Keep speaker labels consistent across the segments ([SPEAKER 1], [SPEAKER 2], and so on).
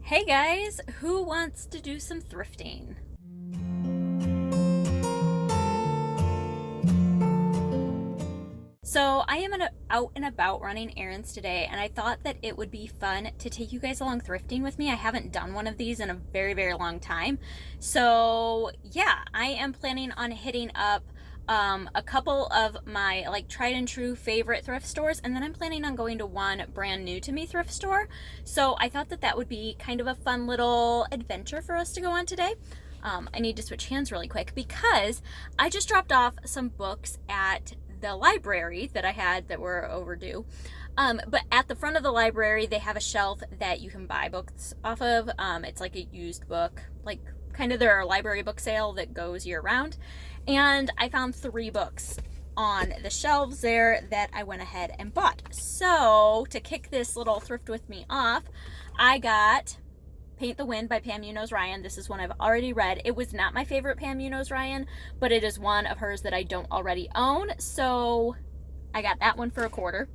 [SPEAKER 1] Hey guys, who wants to do some thrifting? So I am out and about running errands today, and I thought that it would be fun to take you guys along thrifting with me. I haven't done one of these in a very, very long time. So yeah, I am planning on hitting up a couple of my tried and true favorite thrift stores, and then I'm planning on going to one brand new to me thrift store. So I thought that would be kind of a fun little adventure for us to go on today. I need to switch hands really quick because I just dropped off some books at the library that I had that were overdue. But at the front of the library, they have a shelf that you can buy books off of. It's like a used book, like kind of their library book sale that goes year round. And I found 3 books on the shelves there that I went ahead and bought. So to kick this little thrift with me off, I got Paint the Wind by Pam Munoz-Ryan. This is one I've already read. It was not my favorite Pam Munoz-Ryan, but it is one of hers that I don't already own. So I got that one for a quarter.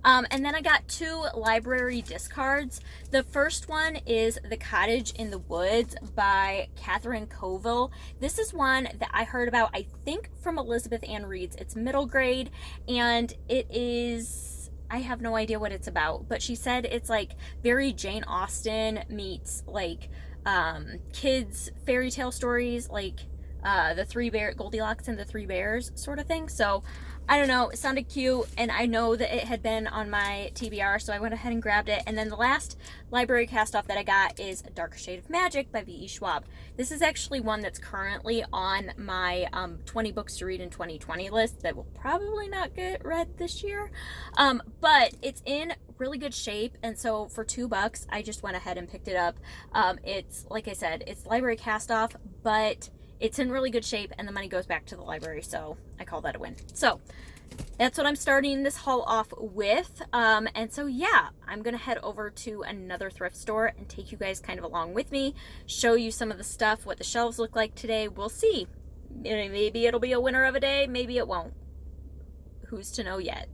[SPEAKER 1] And then I got 2 library discards. The first one is The Cottage in the Woods by Catherine Colville. This is one that I heard about, I think, from Elizabeth Ann Reed's. It's middle grade, and it is, I have no idea what it's about, but she said it's like very Jane Austen meets like kids fairy tale stories, like Goldilocks and the Three Bears sort of thing. So I don't know, it sounded cute, and I know that it had been on my TBR, so I went ahead and grabbed it. And then the last library cast off that I got is A Darker Shade of Magic by V.E. Schwab. This is actually one that's currently on my 20 books to read in 2020 list that will probably not get read this year, but it's in really good shape, and so for $2 I just went ahead and picked it up. It's, like I said, it's library cast off, but it's in really good shape, and the money goes back to the library, so I call that a win. So that's what I'm starting this haul off with. And so yeah, I'm gonna head over to another thrift store and take you guys kind of along with me, show you some of the stuff, what the shelves look like today. We'll see. Maybe it'll be a winner of a day, maybe it won't. Who's to know yet?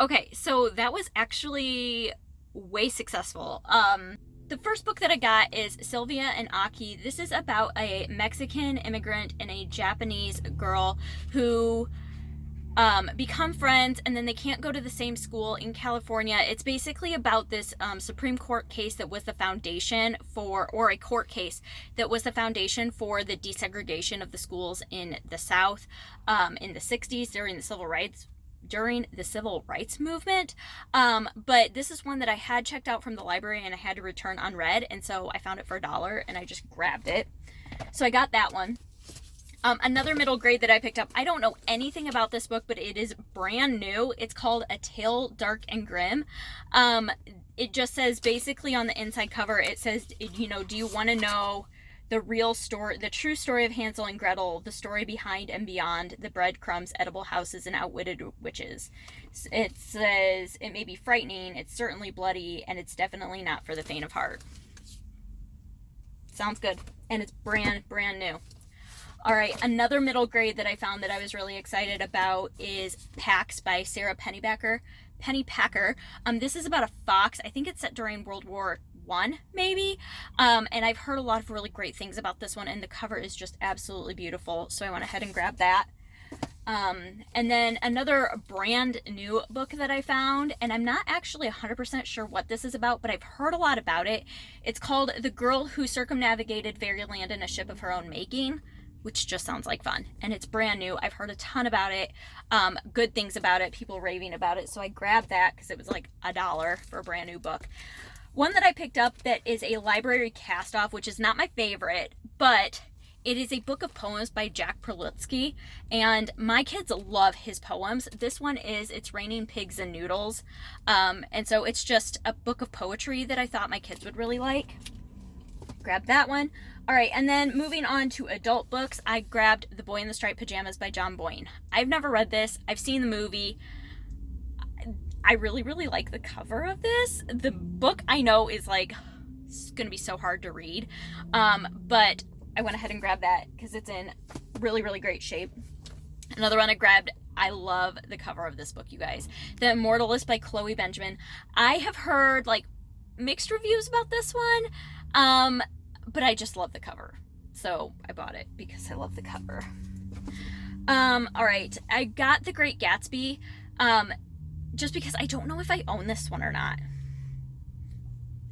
[SPEAKER 1] Okay, so that was actually way successful. The first book that I got is Sylvia and Aki. This is about a Mexican immigrant and a Japanese girl who become friends, and then they can't go to the same school in California. It's basically about this Supreme Court case that was the foundation for, or a court case that was the foundation for the desegregation of the schools in the South in the 60s during the civil rights movement. But this is one that I had checked out from the library and I had to return unread, and so I found it for $1 and I just grabbed it. So I got that one. Another middle grade that I picked up, I don't know anything about this book, but it is brand new. It's called A Tale Dark and Grim. It just says, basically on the inside cover, it says, you know, do you want to know the real story, the true story of Hansel and Gretel, the story behind and beyond the breadcrumbs, edible houses, and outwitted witches. It says, it may be frightening, it's certainly bloody, and it's definitely not for the faint of heart. Sounds good. And it's brand new. All right, another middle grade that I found that I was really excited about is Pax by Sarah Pennybacker. This is about a fox. I think it's set during World War I, maybe. And I've heard a lot of really great things about this one, and the cover is just absolutely beautiful. So I went ahead and grabbed that. And then another brand new book that I found, and I'm not actually 100% sure what this is about, but I've heard a lot about it. It's called The Girl Who Circumnavigated Fairyland in a Ship of Her Own Making, which just sounds like fun. And it's brand new. I've heard a ton about it, good things about it, people raving about it. So I grabbed that because it was like $1 for a brand new book. One that I picked up that is a library cast-off, which is not my favorite, but it is a book of poems by Jack Prolitzki, and my kids love his poems. This one is It's Raining Pigs and Noodles, and so it's just a book of poetry that I thought my kids would really like. Grab that one. All right, and then moving on to adult books, I grabbed The Boy in the Striped Pajamas by John Boyne. I've never read this. I've seen the movie. I really like the cover of this. The book, I know, is like, it's going to be so hard to read, but I went ahead and grabbed that because it's in really great shape. Another one I grabbed, I love the cover of this book, you guys. The Immortalist by Chloe Benjamin. I have heard like mixed reviews about this one, but I just love the cover. So I bought it because I love the cover. All right, I got The Great Gatsby, just because I don't know if I own this one or not.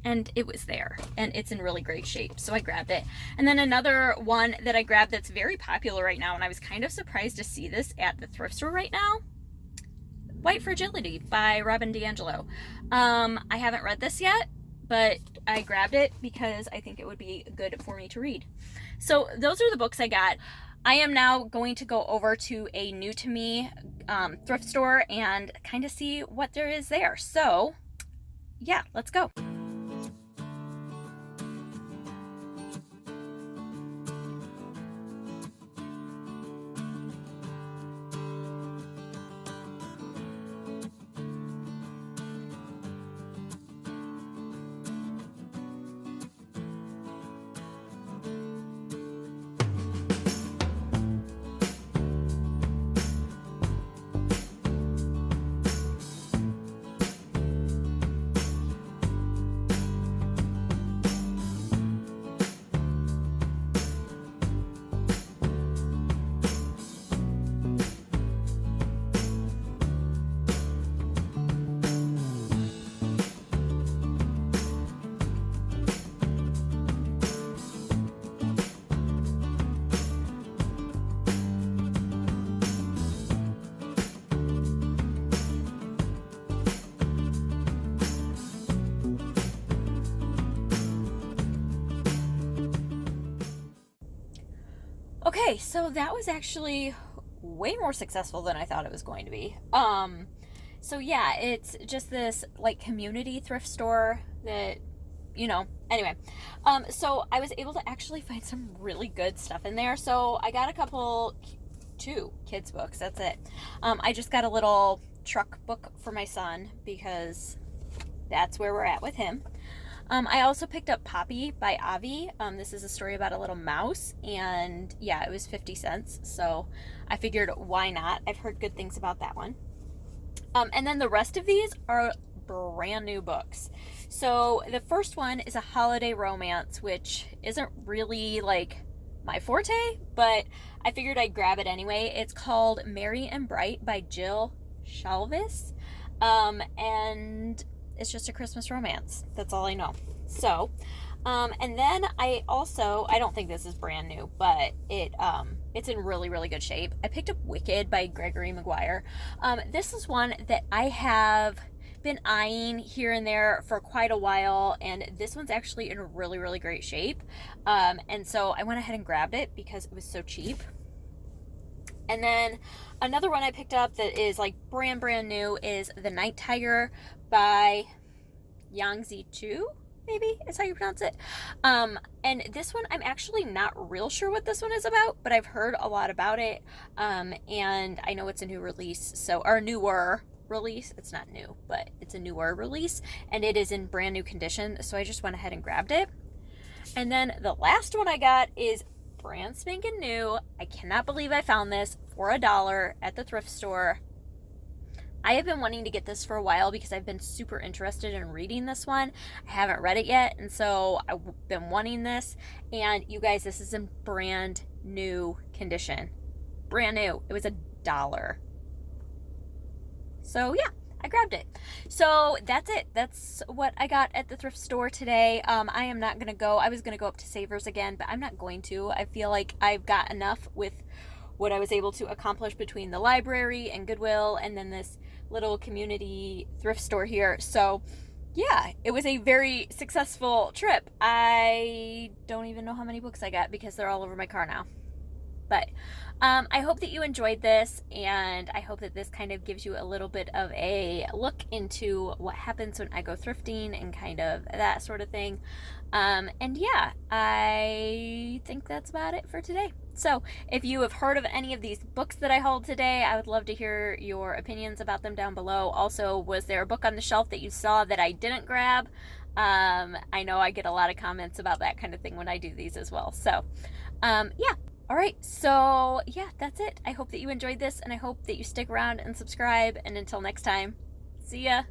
[SPEAKER 1] And it was there, and it's in really great shape, so I grabbed it. And then another one that I grabbed that's very popular right now, and I was kind of surprised to see this at the thrift store right now, White Fragility by Robin DiAngelo. I haven't read this yet, but I grabbed it because I think it would be good for me to read. So those are the books I got. I am now going to go over to a new to me thrift store and kind of see what there is there. So yeah, let's go. Okay, so that was actually way more successful than I thought it was going to be. So yeah, it's just this like community thrift store that, you know, anyway. So I was able to actually find some really good stuff in there. So I got two kids books, that's it. I just got a little truck book for my son because that's where we're at with him. I also picked up Poppy by Avi. This is a story about a little mouse, and yeah, it was 50 cents, so I figured why not? I've heard good things about that one. And then the rest of these are brand new books. So the first one is a holiday romance, which isn't really like my forte, but I figured I'd grab it anyway. It's called Merry and Bright by Jill Shalvis. And it's just a Christmas romance. That's all I know. So, and then I don't think this is brand new, but it's in really, really good shape. I picked up Wicked by Gregory Mcguire. This is one that I have been eyeing here and there for quite a while, and this one's actually in really, really great shape. And so I went ahead and grabbed it because it was so cheap. And then another one I picked up that is like brand new is The Night Tiger by Yangzi Chu, maybe is how you pronounce it. And this one, I'm actually not real sure what this one is about, but I've heard a lot about it. And I know it's a new release, or a newer release. It's not new, but it's a newer release, and it is in brand new condition. So I just went ahead and grabbed it. And then the last one I got is brand spanking new. I cannot believe I found this for $1 at the thrift store. I have been wanting to get this for a while because I've been super interested in reading this one. I haven't read it yet, and so I've been wanting this. And you guys, this is in brand new condition. Brand new. It was $1. So yeah, I grabbed it. So that's it. That's what I got at the thrift store today. I am not going to go. I was going to go up to Savers again, but I'm not going to. I feel like I've got enough with what I was able to accomplish between the library and Goodwill and then this little community thrift store here. So yeah, it was a very successful trip. I don't even know how many books I got because they're all over my car now. But I hope that you enjoyed this, and I hope that this kind of gives you a little bit of a look into what happens when I go thrifting and kind of that sort of thing. And yeah, I think that's about it for today. So if you have heard of any of these books that I hauled today, I would love to hear your opinions about them down below. Also, was there a book on the shelf that you saw that I didn't grab? I know I get a lot of comments about that kind of thing when I do these as well. So yeah. All right, so yeah, that's it. I hope that you enjoyed this, and I hope that you stick around and subscribe. And until next time, see ya.